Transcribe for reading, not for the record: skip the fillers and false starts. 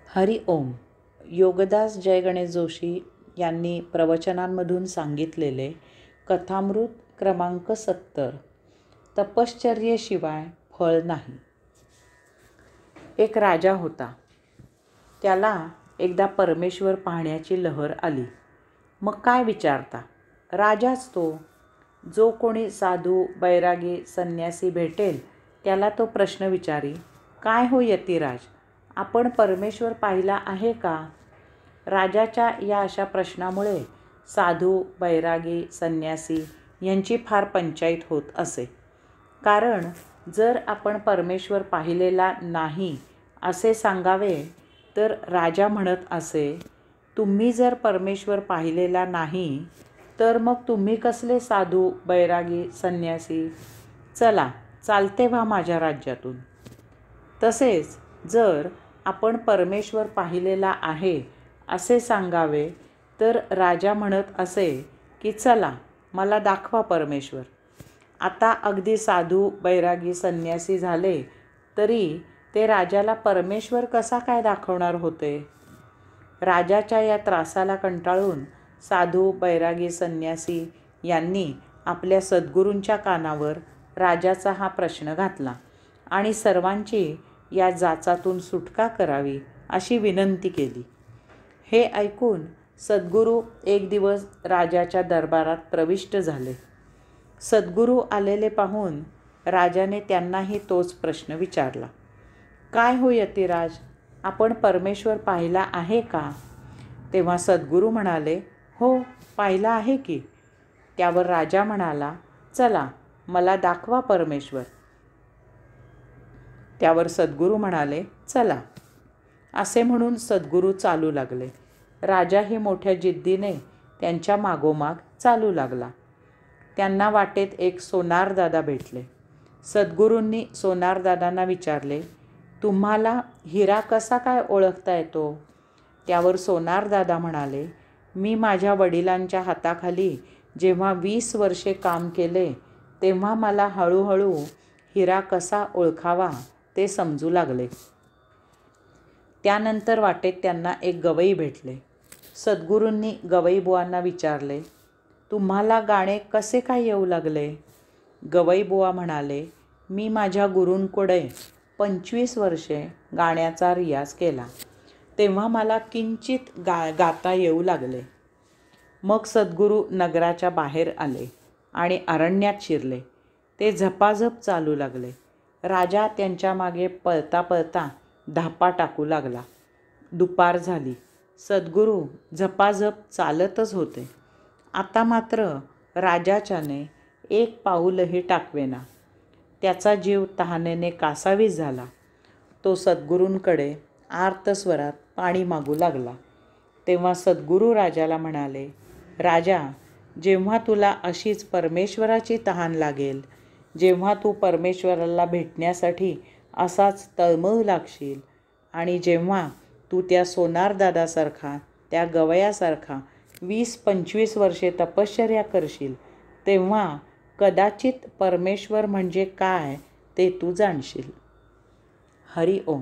हरि ओम. योगदास जय गणेश जोशी यांनी प्रवचनांमधून सांगितलेले कथामृत क्रमांक 70. तपश्चर्येशिवाय फळ नाही. एक राजा होता. त्याला एकदा परमेश्वर पाहण्याची लहर आली. मग काय विचारता, राजाच तो. जो कोणी साधू, बैरागी, संन्यासी भेटेल त्याला तो प्रश्न विचारी, काय हो यतिराज, आपण परमेश्वर पाहिला आहे का? राजाच्या या अशा प्रश्नामुळे साधू, बैरागी, संन्यासी यांची फार पंचाईत होत असे. कारण जर आपण परमेश्वर पाहिलेला नाही असे सांगावे तर राजा म्हणत असे, तुम्ही जर परमेश्वर पाहिलेला नाही तर मग तुम्ही कसले साधू, बैरागी, संन्यासी? चला, चालते व्हा माझ्या राज्यातून. तसेच जर आपण परमेश्वर पाहिलेला आहे असे सांगावे तर राजा म्हणत असे की चला, मला दाखवा परमेश्वर. आता अगदी साधू, बैरागी, संन्यासी झाले तरी ते राजाला परमेश्वर कसा काय दाखवणार होते? राजाच्या या त्रासाला कंटाळून साधू, बैरागी, संन्यासी यांनी आपल्या सद्गुरूंच्या कानावर राजाचा हा प्रश्न घातला आणि सर्वांची या जाचातून सुटका करावी अशी विनंती केली. हे ऐकून सद्गुरू एक दिवस राजाच्या दरबारात प्रविष्ट झाले. सद्गुरू आलेले पाहून राजाने त्यांनाही तोच प्रश्न विचारला, काय हो यतिराज, आपण परमेश्वर पाहिला आहे का? तेव्हा सद्गुरू म्हणाले, हो, पाहिला आहे की. त्यावर राजा म्हणाला, चला, मला दाखवा परमेश्वर. त्यावर सद्गुरू म्हणाले, चला. असे म्हणून सद्गुरू चालू लागले. राजाही मोठ्या जिद्दीने त्यांच्या मागोमाग चालू लागला. त्यांना वाटेत एक सोनारदादा भेटले. सद्गुरूंनी सोनारदादांना विचारले, तुम्हाला हिरा कसा काय ओळखता येतो? त्यावर सोनारदादा म्हणाले, मी माझ्या वडिलांच्या हाताखाली जेव्हा 20 वर्षे काम केले तेव्हा मला हळूहळू हिरा कसा ओळखावा ते समजू लागले. त्यानंतर वाटेत त्यांना एक गवई भेटले. सद्गुरूंनी गवईबुवांना विचारले, तुम्हाला गाणे कसे काय येऊ लागले? गवईबुवा म्हणाले, मी माझ्या गुरूंकडे 25 वर्षे गाण्याचा रियाज केला, तेव्हा मला किंचित गाता येऊ लागले. मग सद्गुरू नगराच्या बाहेर आले आणि अरण्यात शिरले. ते झपाझप चालू लागले. राजा त्यांच्या मागे पळता पळता धापा टाकू लागला. दुपार झाली. सद्गुरू झपाझप चालतच होते. आता मात्र राजाच्याने एक पाऊलही टाकवेना. त्याचा जीव तहानेने कासावीस झाला. तो सद्गुरूंकडे आर्तस्वरात पाणी मागू लागला. तेव्हा सद्गुरू राजाला म्हणाले, राजा, जेव्हा तुला अशीच परमेश्वराची तहान लागेल, जेव्हा तू परमेश्वराला भेटण्यासाठी असाच तळमळू लागशील आणि जेव्हा तू त्या सोनारदादासारखा, त्या गवयासारखा 20-25 वर्षे तपश्चर्या करशील, तेव्हा कदाचित परमेश्वर म्हणजे काय ते तू जाणशील. हरि ओम.